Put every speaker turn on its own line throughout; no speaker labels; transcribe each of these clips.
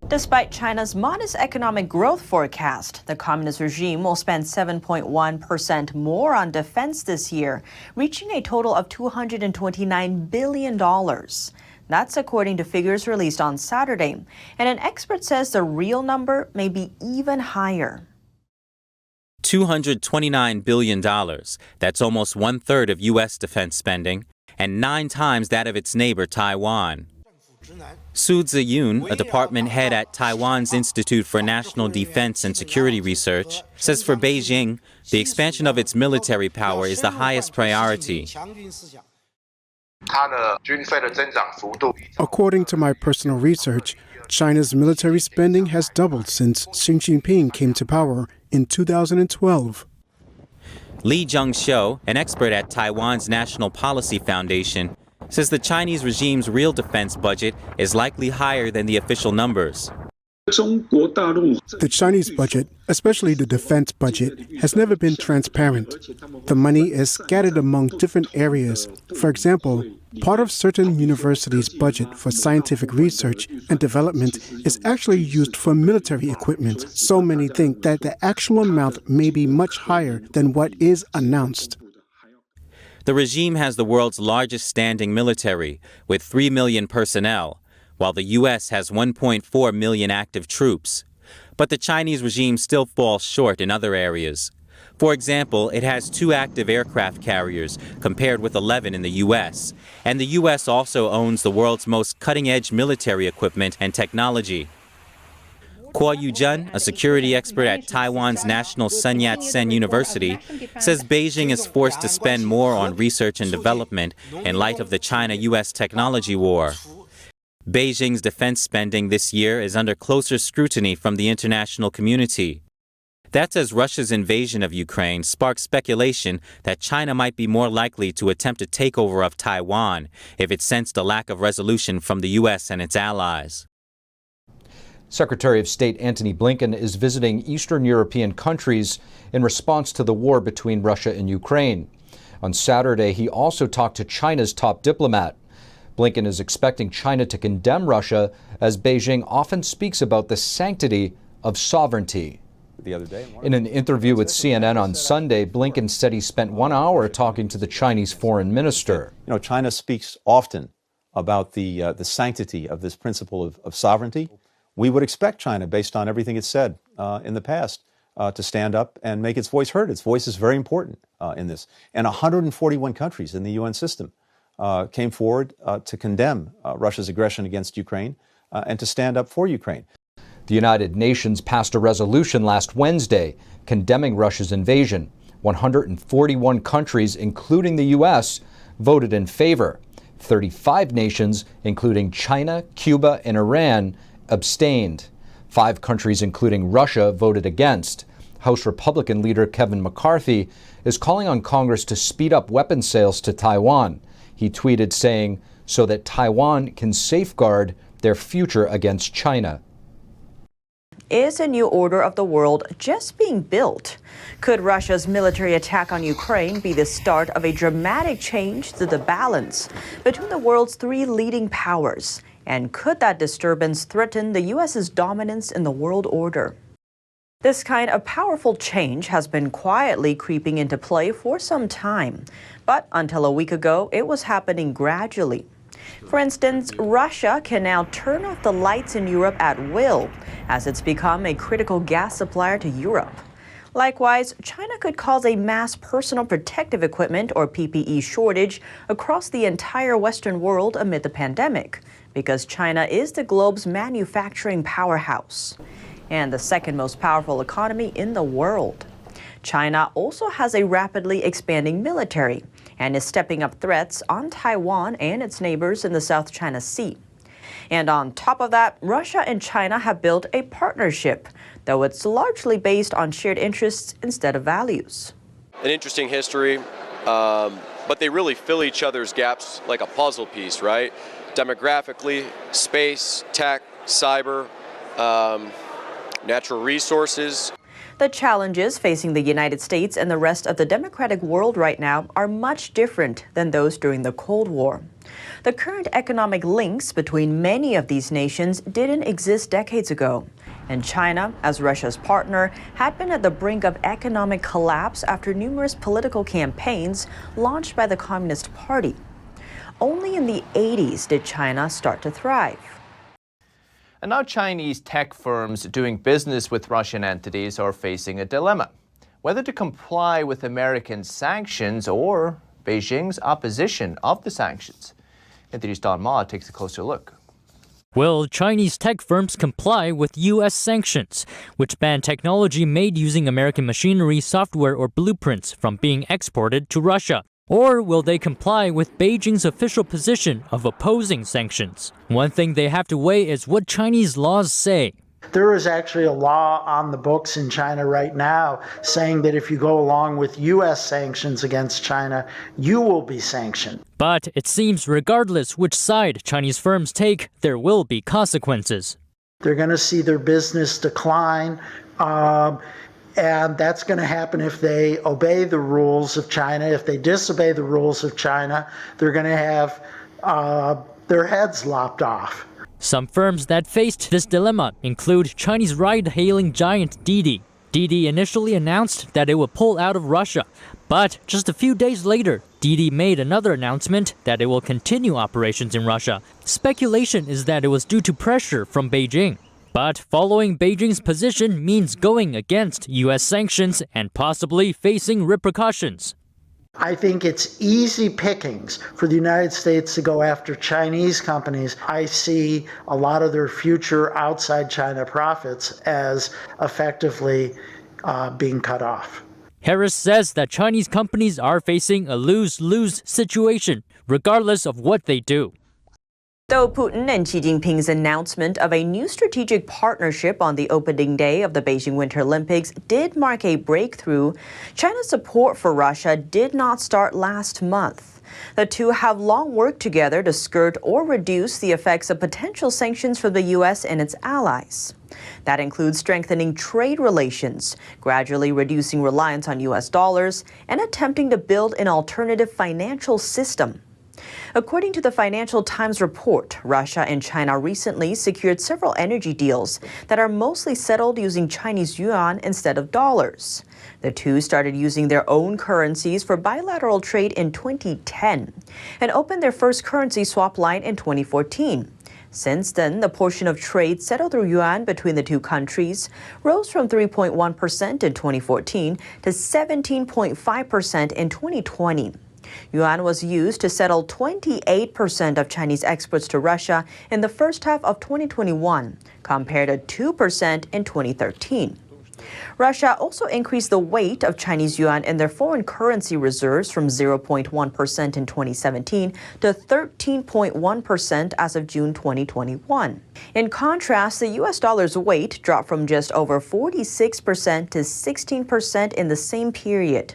Despite China's modest economic growth forecast, the communist regime will spend 7.1% more on defense this year, reaching a total of $229 billion. That's according to figures released on Saturday, and an expert says the real number may be even higher.
$229 billion. That's almost one-third of U.S. defense spending, and 9 times that of its neighbor Taiwan. Su Ziyun, a department head at Taiwan's Institute for National Defense and Security Research, says for Beijing, the expansion of its military power is the highest priority.
According to my personal research, China's military spending has doubled since Xi Jinping came to power in 2012.
Li Zhengxiu, an expert at Taiwan's National Policy Foundation, says the Chinese regime's real defense budget is likely higher than the official numbers.
The Chinese budget, especially the defense budget, has never been transparent. The money is scattered among different areas. For example, part of certain universities' budget for scientific research and development is actually used for military equipment. So many think that the actual amount may be much higher than what is announced.
The regime has the world's largest standing military, with 3 million personnel, while the U.S. has 1.4 million active troops. But the Chinese regime still falls short in other areas. For example, it has 2 active aircraft carriers, compared with 11 in the U.S., and the U.S. also owns the world's most cutting-edge military equipment and technology. Kuo Yuzhen, a security expert at Taiwan's National Sun Yat-sen University, says Beijing is forced to spend more on research and development in light of the China-U.S. technology war. Beijing's defense spending this year is under closer scrutiny from the international community. That's as Russia's invasion of Ukraine sparked speculation that China might be more likely to attempt a takeover of Taiwan if it sensed a lack of resolution from the U.S. and its allies.
Secretary of State Antony Blinken is visiting Eastern European countries in response to the war between Russia and Ukraine. On Saturday, he also talked to China's top diplomat. Blinken is expecting China to condemn Russia, as Beijing often speaks about the sanctity of sovereignty. In an interview with CNN on Sunday, Blinken said he spent 1 hour talking to the Chinese foreign minister.
You know, China speaks often about the sanctity of this principle of sovereignty. We would expect China, based on everything it's said in the past, to stand up and make its voice heard. Its voice is very important in this. And 141 countries in the UN system came forward to condemn Russia's aggression against Ukraine and to stand up for Ukraine.
The United Nations passed a resolution last Wednesday condemning Russia's invasion. 141 countries, including the U.S., voted in favor. 35 nations, including China, Cuba, and Iran, abstained. 5 countries, including Russia, voted against. House Republican leader Kevin McCarthy is calling on Congress to speed up weapons sales to Taiwan. He tweeted saying, so that Taiwan can safeguard their future against China.
Is a new order of the world just being built? Could Russia's military attack on Ukraine be the start of a dramatic change to the balance between the world's 3 leading powers? And could that disturbance threaten the U.S.'s dominance in the world order? This kind of powerful change has been quietly creeping into play for some time, but until a week ago, it was happening gradually. For instance, Russia can now turn off the lights in Europe at will, as it's become a critical gas supplier to Europe. Likewise, China could cause a mass personal protective equipment or PPE shortage across the entire Western world amid the pandemic, because China is the globe's manufacturing powerhouse and the second most powerful economy in the world. China also has a rapidly expanding military and is stepping up threats on Taiwan and its neighbors in the South China Sea. And on top of that, Russia and China have built a partnership, though it's largely based on shared interests instead of values.
An interesting history, but they really fill each other's gaps like a puzzle piece, right? Demographically, space, tech, cyber, natural resources.
The challenges facing the United States and the rest of the democratic world right now are much different than those during the Cold War. The current economic links between many of these nations didn't exist decades ago. And China, as Russia's partner, had been at the brink of economic collapse after numerous political campaigns launched by the Communist Party. Only in the 80s did China start to thrive.
And now Chinese tech firms doing business with Russian entities are facing a dilemma: whether to comply with American sanctions or Beijing's opposition of the sanctions. NTD's Don Ma takes a closer look.
Will Chinese tech firms comply with U.S. sanctions, which ban technology made using American machinery, software, or blueprints from being exported to Russia? Or will they comply with Beijing's official position of opposing sanctions? One thing they have to weigh is what Chinese laws say.
There is actually a law on the books in China right now saying that if you go along with U.S. sanctions against China, you will be sanctioned.
But it seems regardless which side Chinese firms take, there will be consequences.
They're going to see their business decline. And that's going to happen if they obey the rules of China. If they disobey the rules of China, they're going to have their heads lopped off.
Some firms that faced this dilemma include Chinese ride-hailing giant Didi. Didi initially announced that it would pull out of Russia, but just a few days later, Didi made another announcement that it will continue operations in Russia. Speculation is that it was due to pressure from Beijing. But following Beijing's position means going against U.S. sanctions and possibly facing repercussions.
I think it's easy pickings for the United States to go after Chinese companies. I see a lot of their future outside China profits as effectively being cut off.
Harris says that Chinese companies are facing a lose-lose situation, regardless of what they do.
Though Putin and Xi Jinping's announcement of a new strategic partnership on the opening day of the Beijing Winter Olympics did mark a breakthrough, China's support for Russia did not start last month. The two have long worked together to skirt or reduce the effects of potential sanctions from the U.S. and its allies. That includes strengthening trade relations, gradually reducing reliance on U.S. dollars, and attempting to build an alternative financial system. According to the Financial Times report, Russia and China recently secured several energy deals that are mostly settled using Chinese yuan instead of dollars. The two started using their own currencies for bilateral trade in 2010 and opened their first currency swap line in 2014. Since then, the portion of trade settled through yuan between the two countries rose from 3.1% in 2014 to 17.5% in 2020. Yuan was used to settle 28% of Chinese exports to Russia in the first half of 2021, compared to 2% in 2013. Russia also increased the weight of Chinese yuan in their foreign currency reserves from 0.1% in 2017 to 13.1% as of June 2021. In contrast, the U.S. dollar's weight dropped from just over 46% to 16% in the same period.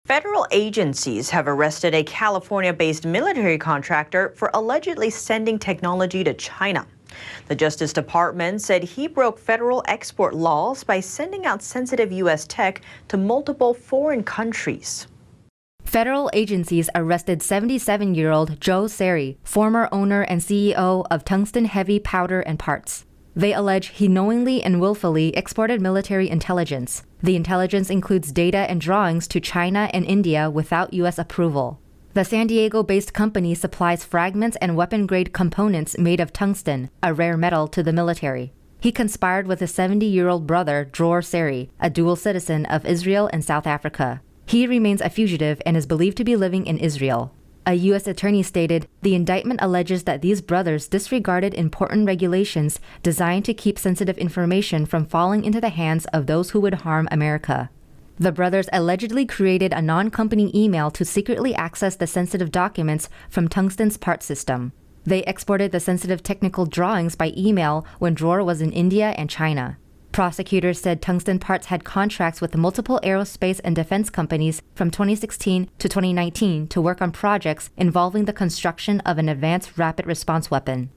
Federal agencies have arrested a California-based military contractor for allegedly sending technology to China. The Justice Department said he broke federal export laws by sending out sensitive U.S. tech to multiple foreign countries.
Federal agencies arrested 77-year-old Joe Seri, former owner and CEO of Tungsten Heavy Powder and Parts. They allege he knowingly and willfully exported military intelligence. The intelligence includes data and drawings to China and India without U.S. approval. The San Diego-based company supplies fragments and weapon-grade components made of tungsten, a rare metal, to the military. He conspired with his 70-year-old brother, Dror Seri, a dual citizen of Israel and South Africa. He remains a fugitive and is believed to be living in Israel. A U.S. attorney stated, the indictment alleges that these brothers disregarded important regulations designed to keep sensitive information from falling into the hands of those who would harm America. The brothers allegedly created a non-company email to secretly access the sensitive documents from Tungsten's part system. They exported the sensitive technical drawings by email when Dror was in India and China. Prosecutors said Tungsten Parts had contracts with multiple aerospace and defense companies from 2016 to 2019 to work on projects involving the construction of an advanced rapid response weapon.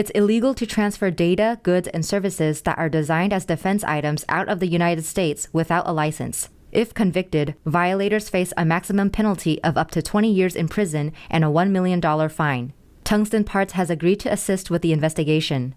It's illegal to transfer data, goods, and services that are designed as defense items out of the United States without a license. If convicted, violators face a maximum penalty of up to 20 years in prison and a $1 million fine. Tungsten Parts has agreed to assist with the investigation.